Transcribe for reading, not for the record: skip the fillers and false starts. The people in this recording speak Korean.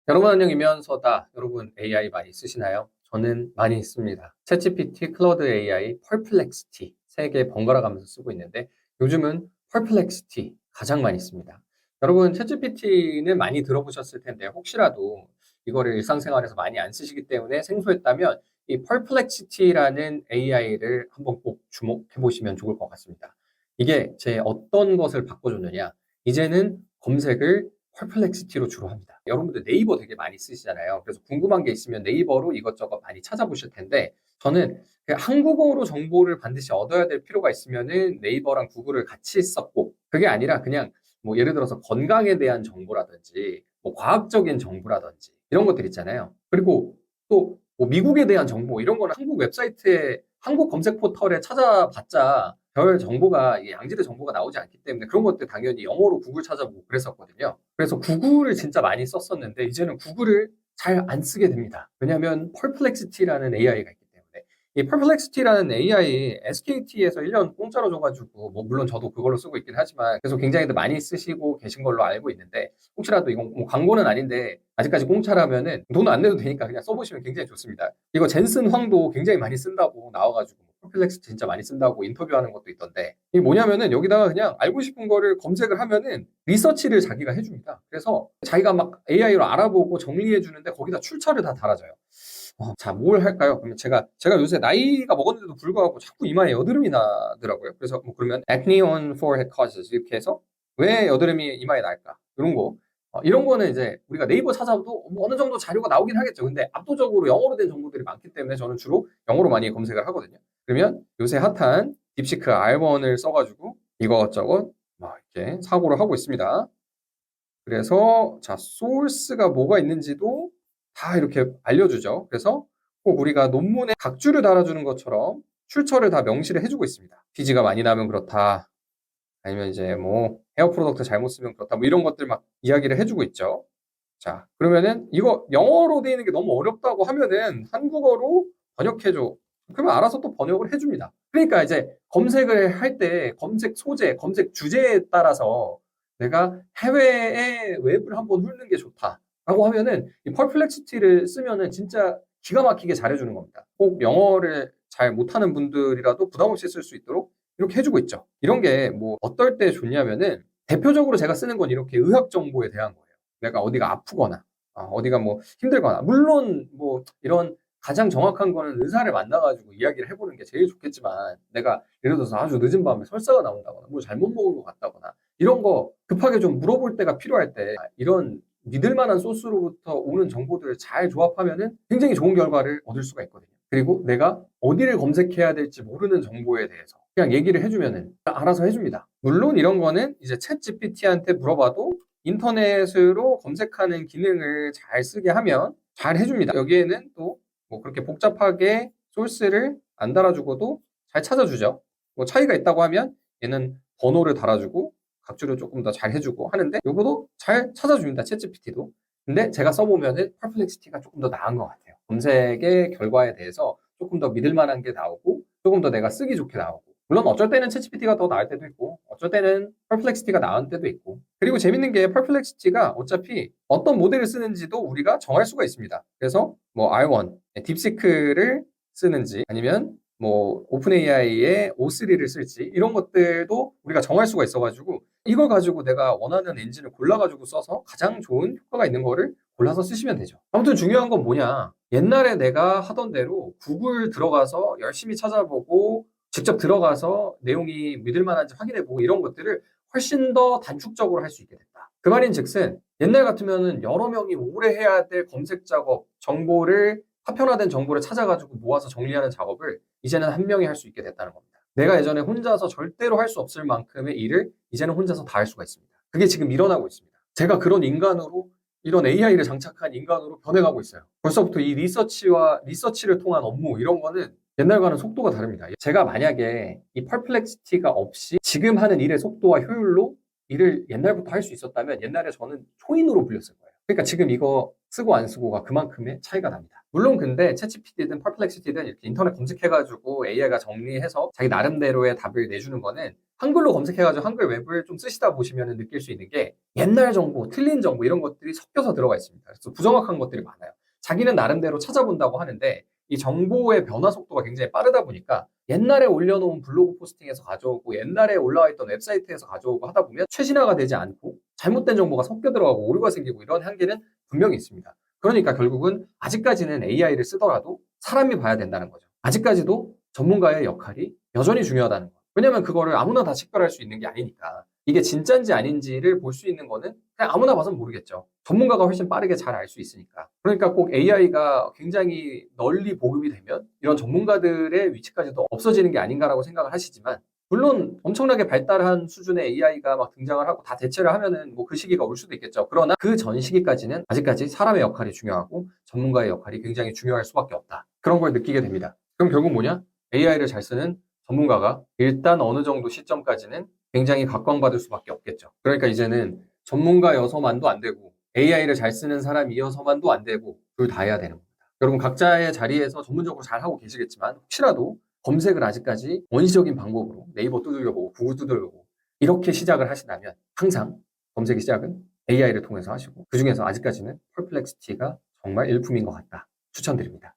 여러분 안녕이면서다. 여러분 AI 많이 쓰시나요? 저는 많이 씁니다. 챗GPT, 클로드 AI, 펄플렉시티 세 개 번갈아 가면서 쓰고 있는데 요즘은 펄플렉시티 가장 많이 씁니다. 여러분 챗GPT는 많이 들어보셨을 텐데 혹시라도 이거를 일상생활에서 많이 안 쓰시기 때문에 생소했다면 이 펄플렉시티라는 AI를 한번 꼭 주목해 보시면 좋을 것 같습니다. 이게 제 어떤 것을 바꿔줬느냐? 이제는 검색을 펄플렉시티로 주로 합니다. 여러분들 네이버 되게 많이 쓰시잖아요. 그래서 궁금한 게 있으면 네이버로 이것저것 많이 찾아보실 텐데 저는 한국어로 정보를 반드시 얻어야 될 필요가 있으면은 네이버랑 구글을 같이 썼고 그게 아니라 그냥 뭐 예를 들어서 건강에 대한 정보라든지 뭐 과학적인 정보라든지 이런 것들 있잖아요. 그리고 또 뭐 미국에 대한 정보 이런 거는 한국 웹사이트에 한국 검색 포털에 찾아봤자 별 정보가 양질의 정보가 나오지 않기 때문에 그런 것들 당연히 영어로 구글 찾아보고 그랬었거든요. 그래서 구글을 진짜 많이 썼었는데 이제는 구글을 잘 안 쓰게 됩니다. 왜냐하면 펄플렉시티라는 AI가 있기 때문에 이 펄플렉시티라는 AI SKT에서 1년 공짜로 줘가지고 뭐 물론 저도 그걸로 쓰고 있긴 하지만 그래서 굉장히 많이 쓰시고 계신 걸로 알고 있는데 혹시라도 이건 뭐 광고는 아닌데 아직까지 공짜라면은 돈 안 내도 되니까 그냥 써보시면 굉장히 좋습니다. 이거 젠슨 황도 굉장히 많이 쓴다고 나와가지고 펄플렉시티 진짜 많이 쓴다고 인터뷰하는 것도 있던데 이게 뭐냐면은 여기다가 그냥 알고 싶은 거를 검색을 하면은 리서치를 자기가 해줍니다. 그래서 자기가 막 AI로 알아보고 정리해 주는데 거기다 출처를 다 달아줘요. 자, 뭘 할까요? 그러면 제가 요새 나이가 먹었는데도 불구하고 자꾸 이마에 여드름이 나더라고요. 그래서 뭐 그러면 acne on forehead causes 이렇게 해서 왜 여드름이 이마에 날까? 이런 거. 이런 거는 이제 우리가 네이버 찾아도 뭐 어느 정도 자료가 나오긴 하겠죠. 근데 압도적으로 영어로 된 정보들이 많기 때문에 저는 주로 영어로 많이 검색을 하거든요. 그러면 요새 핫한 딥시크 R1을 써가지고 이것저것 막 이렇게 사고를 하고 있습니다. 그래서 자, 소스가 뭐가 있는지도 다 이렇게 알려주죠. 그래서 꼭 우리가 논문에 각주를 달아주는 것처럼 출처를 다 명시를 해주고 있습니다. 피지가 많이 나면 그렇다. 아니면 이제 뭐 헤어 프로덕트 잘못 쓰면 그렇다. 뭐 이런 것들 막 이야기를 해주고 있죠. 자, 그러면은 이거 영어로 되어 있는 게 너무 어렵다고 하면은 한국어로 번역해줘. 그러면 알아서 또 번역을 해줍니다. 그러니까 이제 검색을 할 때 검색 소재, 검색 주제에 따라서 내가 해외의 웹을 한번 훑는 게 좋다라고 하면은 이 펄플렉시티를 쓰면은 진짜 기가 막히게 잘해주는 겁니다. 꼭 영어를 잘 못하는 분들이라도 부담 없이 쓸 수 있도록 이렇게 해주고 있죠. 이런 게 뭐 어떨 때 좋냐면은 대표적으로 제가 쓰는 건 이렇게 의학 정보에 대한 거예요. 내가 어디가 아프거나 어디가 뭐 힘들거나 물론 뭐 이런 가장 정확한 거는 의사를 만나가지고 이야기를 해보는 게 제일 좋겠지만 내가 예를 들어서 아주 늦은 밤에 설사가 나온다거나 뭘 잘못 먹은 것 같다거나 이런 거 급하게 좀 물어볼 때가 필요할 때 이런 믿을 만한 소스로부터 오는 정보들을 잘 조합하면은 굉장히 좋은 결과를 얻을 수가 있거든요. 그리고 내가 어디를 검색해야 될지 모르는 정보에 대해서 그냥 얘기를 해주면은 알아서 해줍니다. 물론 이런 거는 이제 챗 GPT한테 물어봐도 인터넷으로 검색하는 기능을 잘 쓰게 하면 잘 해줍니다. 여기에는 또 뭐 그렇게 복잡하게 소스를 안 달아주고도 잘 찾아주죠. 뭐 차이가 있다고 하면 얘는 번호를 달아주고 각주를 조금 더 잘 해주고 하는데 요거도 잘 찾아줍니다. 챗GPT도. 근데 제가 써보면은 퍼플렉시티가 조금 더 나은 것 같아요. 검색의 결과에 대해서 조금 더 믿을 만한 게 나오고 조금 더 내가 쓰기 좋게 나오고 물론 어쩔 때는 챗GPT가 더 나을 때도 있고 어쩔 때는 퍼플렉시티가 나은 때도 있고 그리고 재밌는 게 퍼플렉시티가 어차피 어떤 모델을 쓰는지도 우리가 정할 수가 있습니다. 그래서 뭐 R1, 딥시크를 쓰는지 아니면 뭐 오픈 AI의 O3를 쓸지 이런 것들도 우리가 정할 수가 있어가지고 이걸 가지고 내가 원하는 엔진을 골라가지고 써서 가장 좋은 효과가 있는 거를 골라서 쓰시면 되죠. 아무튼 중요한 건 뭐냐? 옛날에 내가 하던 대로 구글 들어가서 열심히 찾아보고 직접 들어가서 내용이 믿을 만한지 확인해보고 이런 것들을 훨씬 더 단축적으로 할 수 있게 됐다. 그 말인 즉슨 옛날 같으면은 여러 명이 오래 해야 될 검색 작업, 정보를 파편화된 정보를 찾아가지고 모아서 정리하는 작업을 이제는 한 명이 할 수 있게 됐다는 겁니다. 내가 예전에 혼자서 절대로 할 수 없을 만큼의 일을 이제는 혼자서 다 할 수가 있습니다. 그게 지금 일어나고 있습니다. 제가 그런 인간으로 이런 AI를 장착한 인간으로 변해가고 있어요. 벌써부터 이 리서치를 통한 업무 이런 거는 옛날과는 속도가 다릅니다. 제가 만약에 이 펄플렉시티가 없이 지금 하는 일의 속도와 효율로 일을 옛날부터 할 수 있었다면 옛날에 저는 초인으로 불렸을 거예요. 그러니까 지금 이거 쓰고 안 쓰고가 그만큼의 차이가 납니다. 물론 근데 챗GPT든 펄플렉시티든 이렇게 인터넷 검색해가지고 AI가 정리해서 자기 나름대로의 답을 내주는 거는 한글로 검색해가지고 한글 웹을 좀 쓰시다 보시면 느낄 수 있는 게 옛날 정보, 틀린 정보 이런 것들이 섞여서 들어가 있습니다. 그래서 부정확한 것들이 많아요. 자기는 나름대로 찾아본다고 하는데 이 정보의 변화 속도가 굉장히 빠르다 보니까 옛날에 올려놓은 블로그 포스팅에서 가져오고 옛날에 올라와 있던 웹사이트에서 가져오고 하다 보면 최신화가 되지 않고 잘못된 정보가 섞여 들어가고 오류가 생기고 이런 한계는 분명히 있습니다. 그러니까 결국은 아직까지는 AI를 쓰더라도 사람이 봐야 된다는 거죠. 아직까지도 전문가의 역할이 여전히 중요하다는 거. 왜냐면 그거를 아무나 다 식별할 수 있는 게 아니니까. 이게 진짜인지 아닌지를 볼 수 있는 거는 그냥 아무나 봐서는 모르겠죠. 전문가가 훨씬 빠르게 잘 알 수 있으니까. 그러니까 꼭 AI가 굉장히 널리 보급이 되면 이런 전문가들의 위치까지도 없어지는 게 아닌가라고 생각을 하시지만 물론 엄청나게 발달한 수준의 AI가 막 등장을 하고 다 대체를 하면은 뭐 그 시기가 올 수도 있겠죠. 그러나 그 전 시기까지는 아직까지 사람의 역할이 중요하고 전문가의 역할이 굉장히 중요할 수밖에 없다. 그런 걸 느끼게 됩니다. 그럼 결국 뭐냐? AI를 잘 쓰는 전문가가 일단 어느 정도 시점까지는 굉장히 각광받을 수밖에 없겠죠. 그러니까 이제는 전문가여서만도 안 되고 AI를 잘 쓰는 사람이어서만도 안 되고 둘 다 해야 되는 겁니다. 여러분 각자의 자리에서 전문적으로 잘 하고 계시겠지만 혹시라도 검색을 아직까지 원시적인 방법으로 네이버 두들겨보고 구글 두들겨보고 이렇게 시작을 하신다면 항상 검색의 시작은 AI를 통해서 하시고 그중에서 아직까지는 펄플렉시티가 정말 일품인 것 같다. 추천드립니다.